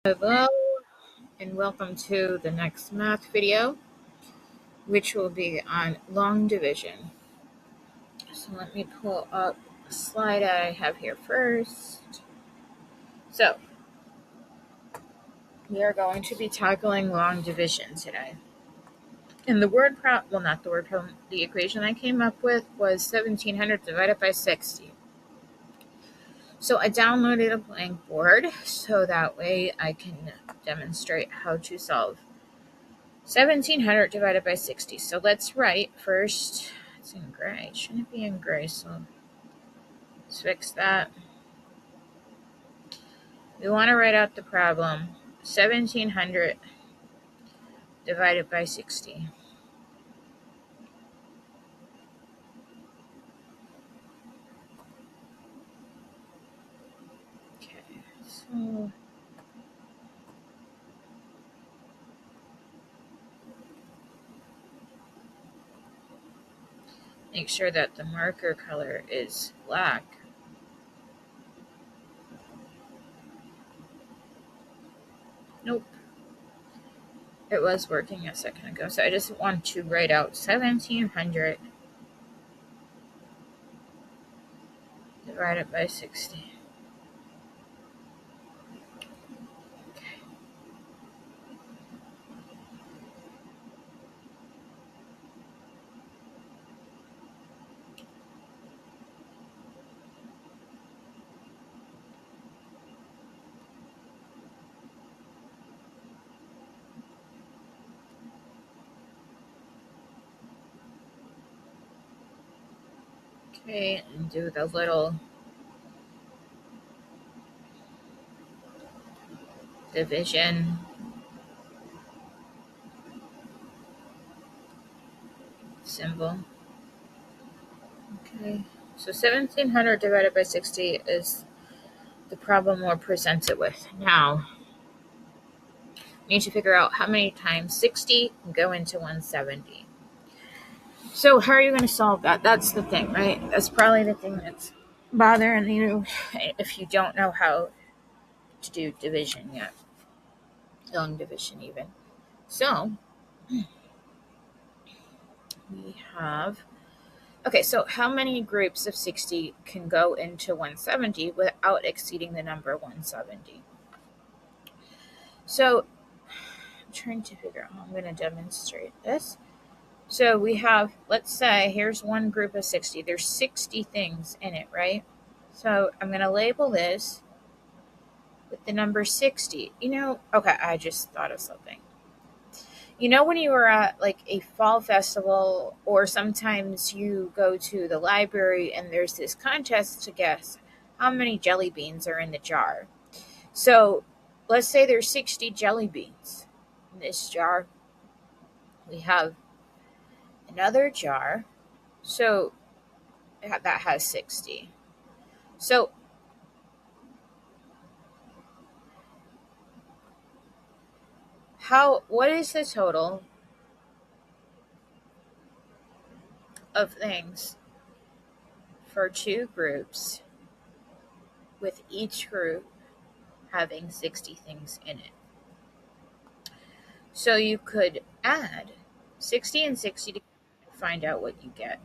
Hello and welcome to the next math video, which will be on long division. So let me pull up a slide I have here first. So we are going to be tackling long division today. And the word problem, well, not the word problem, the equation I came up with was 1700 divided by 60. So I downloaded a blank board so that way I can demonstrate how to solve 1700 divided by 60. So let's write first. It's in gray. It shouldn't be in gray, so let's fix that. We want to write out the problem. 1700 divided by 60. Okay, so make sure that the marker color is black. Nope. It was working a second ago, so I just want to write out 1700 divided by 60. Okay, and do the little division symbol. Okay, so 1700 divided by 60 is the problem we're presented with. Now, we need to figure out how many times 60 can go into 170. So how are you going to solve that? That's the thing, right? That's probably the thing that's bothering you if you don't know how to do division yet. Long division even. So, we have... Okay, so how many groups of 60 can go into 170 without exceeding the number 170? So, I'm trying to figure out how I'm going to demonstrate this. So we have, let's say, here's one group of 60. There's 60 things in it, right? So I'm going to label this with the number 60. Okay, I just thought of something. When you were at like a fall festival, or sometimes you go to the library and there's this contest to guess how many jelly beans are in the jar. So let's say there's 60 jelly beans in this jar. We have another jar, so that has 60. So what is the total of things for two groups with each group having 60 things in it? So you could add 60 and 60 to find out what you get.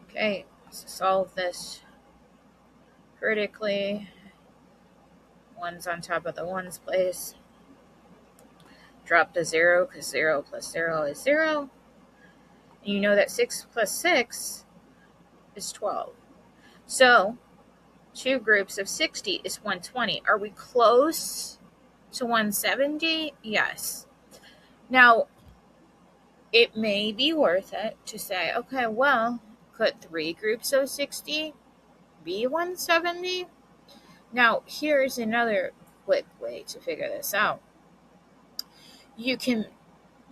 Okay, let's solve this vertically. One's on top of the ones place. Drop the 0 because 0 plus 0 is 0. And you know that 6 plus 6 is 12. So two groups of 60 is 120. Are we close to 170? Yes. Now, it may be worth it to say, okay, well, could three groups of 60 be 170? Now, here's another quick way to figure this out. You can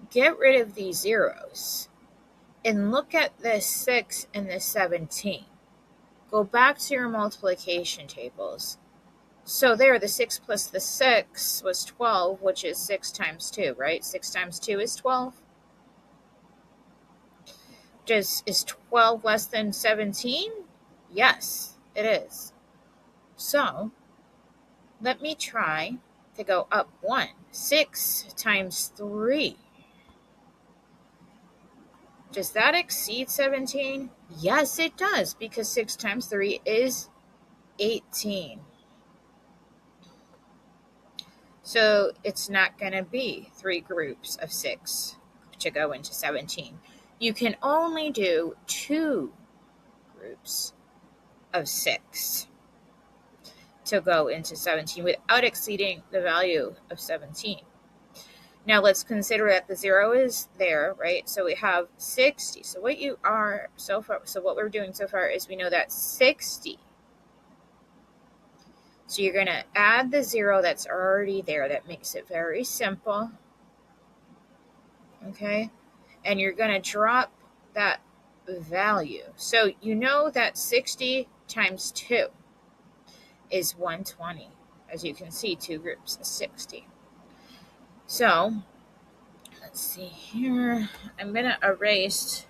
get rid of these zeros and look at this 6 and this 17. Go back to your multiplication tables. So there, the 6 plus the 6 was 12, which is 6 times 2, right? 6 times 2 is 12. Is 12 less than 17? Yes, it is. So let me try to go up 1. 6 times 3. Does that exceed 17? Yes, it does, because 6 times 3 is 18. So it's not going to be 3 groups of 6 to go into 17. You can only do 2 groups of 6 to go into 17 without exceeding the value of 17. Now let's consider that the 0 is there, right? So we have 60. So what we're doing so far is we know that 60. So you're going to add the 0 that's already there. That makes it very simple. Okay? And you're going to drop that value. So you know that 60 times 2 is 120. As you can see, 2 groups of 60. So let's see here. I'm going to erase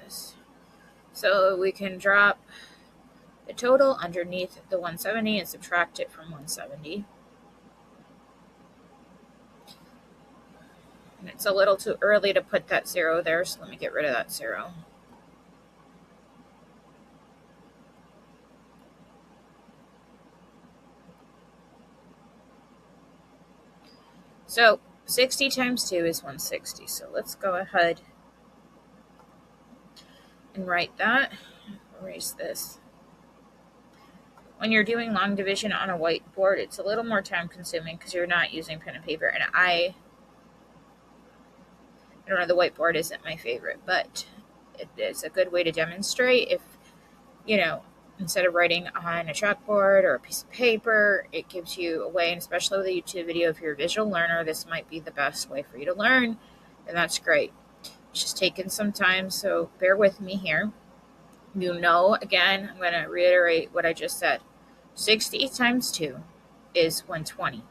this so we can drop the total underneath the 170 and subtract it from 170. And it's a little too early to put that 0 there, so let me get rid of that 0. So 60 times 2 is 160. So let's go ahead and write that. Erase this. When you're doing long division on a whiteboard, it's a little more time consuming because you're not using pen and paper. And I don't know, the whiteboard isn't my favorite, but it is a good way to demonstrate. If, instead of writing on a chalkboard or a piece of paper, it gives you a way, and especially with a YouTube video, if you're a visual learner, this might be the best way for you to learn, and that's great. It's just taking some time, so bear with me here. Again, I'm going to reiterate what I just said. 60 times 2 is 120.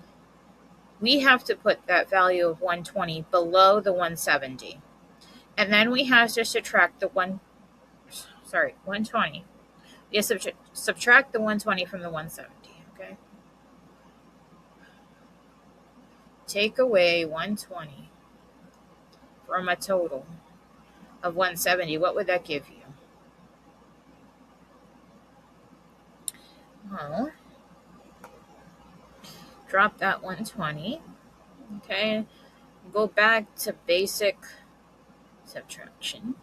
We have to put that value of 120 below the 170. And then we have to subtract the 120. You subtract the 120 from the 170, okay? Take away 120 from a total of 170. What would that give you? Well, drop that 120, okay? Go back to basic subtraction.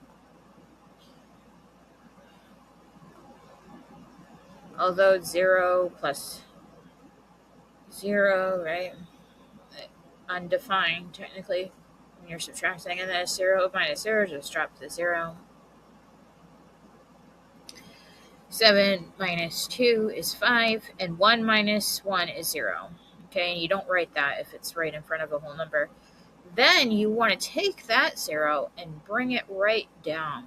Although 0 plus 0, right? Undefined, technically, when you're subtracting, and then 0 minus 0, just drop the 0. 7 minus 2 is 5, and 1 minus 1 is 0. Okay, and you don't write that if it's right in front of a whole number. Then you want to take that 0 and bring it right down.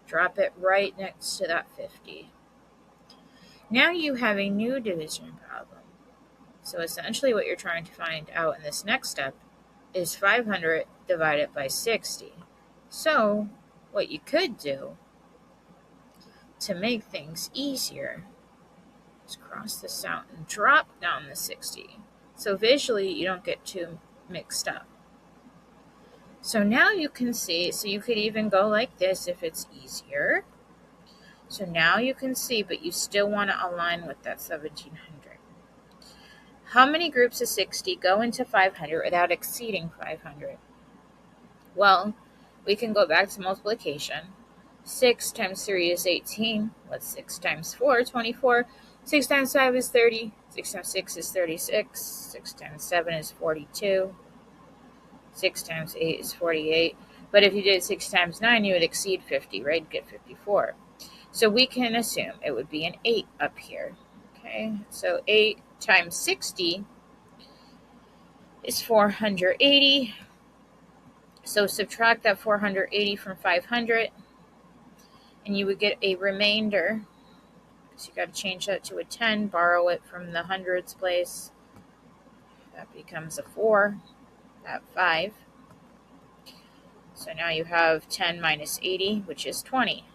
Drop it right next to that 50. Now you have a new division problem. So essentially what you're trying to find out in this next step is 500 divided by 60. So what you could do to make things easier is cross this out and drop down the 60. So visually you don't get too mixed up. So now you can see, so you could even go like this if it's easier. So now you can see, but you still want to align with that 1700. How many groups of 60 go into 500 without exceeding 500? Well, we can go back to multiplication. 6 times 3 is 18. What's 6 times 4? 24. 6 times 5 is 30. 6 times 6 is 36. 6 times 7 is 42. 6 times 8 is 48. But if you did 6 times 9, you would exceed 50, right? Get 54. So we can assume it would be an 8 up here. Okay, so 8 times 60 is 480. So subtract that 480 from 500, and you would get a remainder. So you got to change that to a 10, borrow it from the hundreds place. That becomes a 4, that 5. So now you have 10 minus 80, which is 20.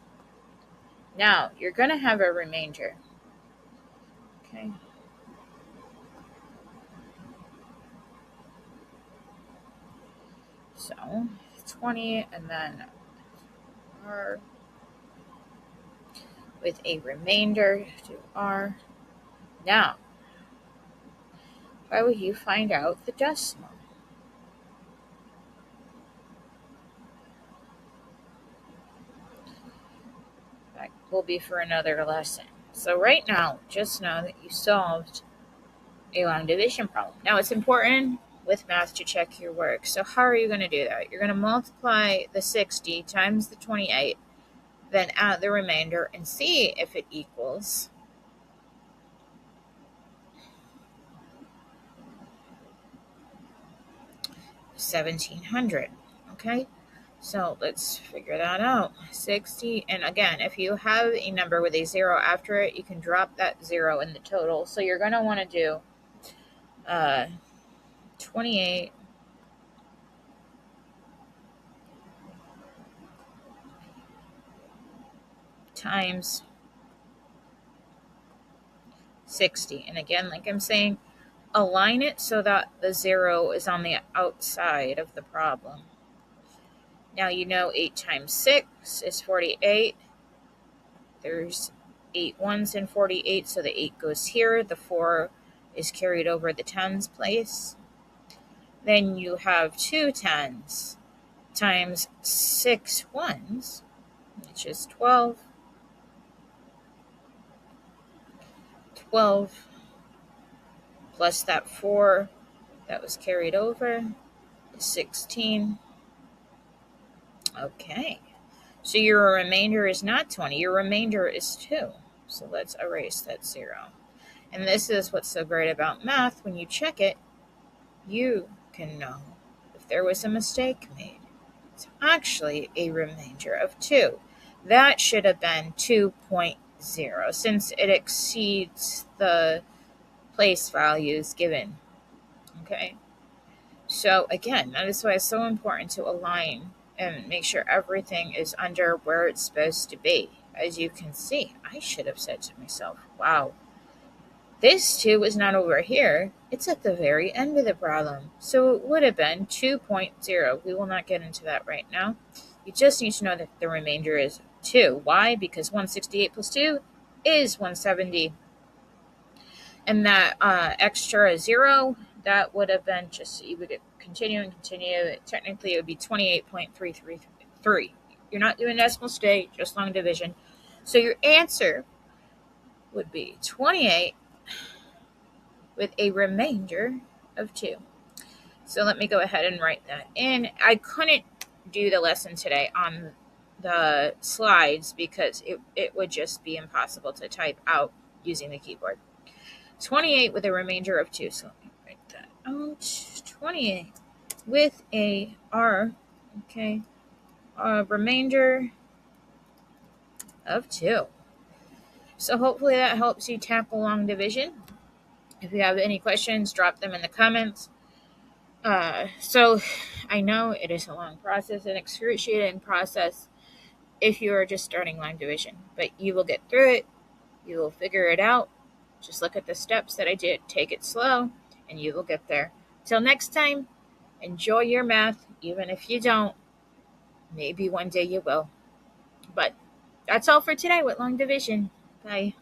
Now, you're going to have a remainder. Okay. So, 20 and then R with a remainder to R. Now, how will you find out the decimal? That will be for another lesson. So right now, just know that you solved a long division problem. Now, it's important with math to check your work. So how are you going to do that? You're going to multiply the 60 times the 28, then add the remainder and see if it equals 1,700. Okay, so let's figure that out. 60, and again, if you have a number with a 0 after it, you can drop that 0 in the total. So you're going to want to do 28 times 60. And again, like I'm saying, align it so that the 0 is on the outside of the problem. Now you know 8 times 6 is 48. There's 8 ones in 48, so the 8 goes here. The 4 is carried over the tens place. Then you have 2 tens times 6 ones, which is 12. 12 plus that 4 that was carried over is 16. Okay. So your remainder is not 20. Your remainder is 2. So let's erase that 0. And this is what's so great about math. When you check it, you can know if there was a mistake made. It's actually a remainder of 2. That should have been 2.0 since it exceeds the place values given. Okay. So again, that is why it's so important to align and make sure everything is under where it's supposed to be. As you can see, I should have said to myself, wow, this 2 is not over here. It's at the very end of the problem. So it would have been 2.0. We will not get into that right now. You just need to know that the remainder is 2. Why? Because 168 plus 2 is 170. And that extra 0, that would have been just, you would continue and continue. Technically, it would be 28.333. You're not doing decimal state, just long division. So your answer would be 28 with a remainder of 2. So let me go ahead and write that in. I couldn't do the lesson today on the slides because it would just be impossible to type out using the keyboard. 28 with a remainder of 2. So let me write that out. 28 with a R, okay, a remainder of 2. So hopefully that helps you tackle long division. If you have any questions, drop them in the comments. So I know it is a long process, an excruciating process if you are just starting long division, but you will get through it. You will figure it out. Just look at the steps that I did. Take it slow, and you will get there. Till next time, enjoy your math, even if you don't. Maybe one day you will. But that's all for today with long division. Bye.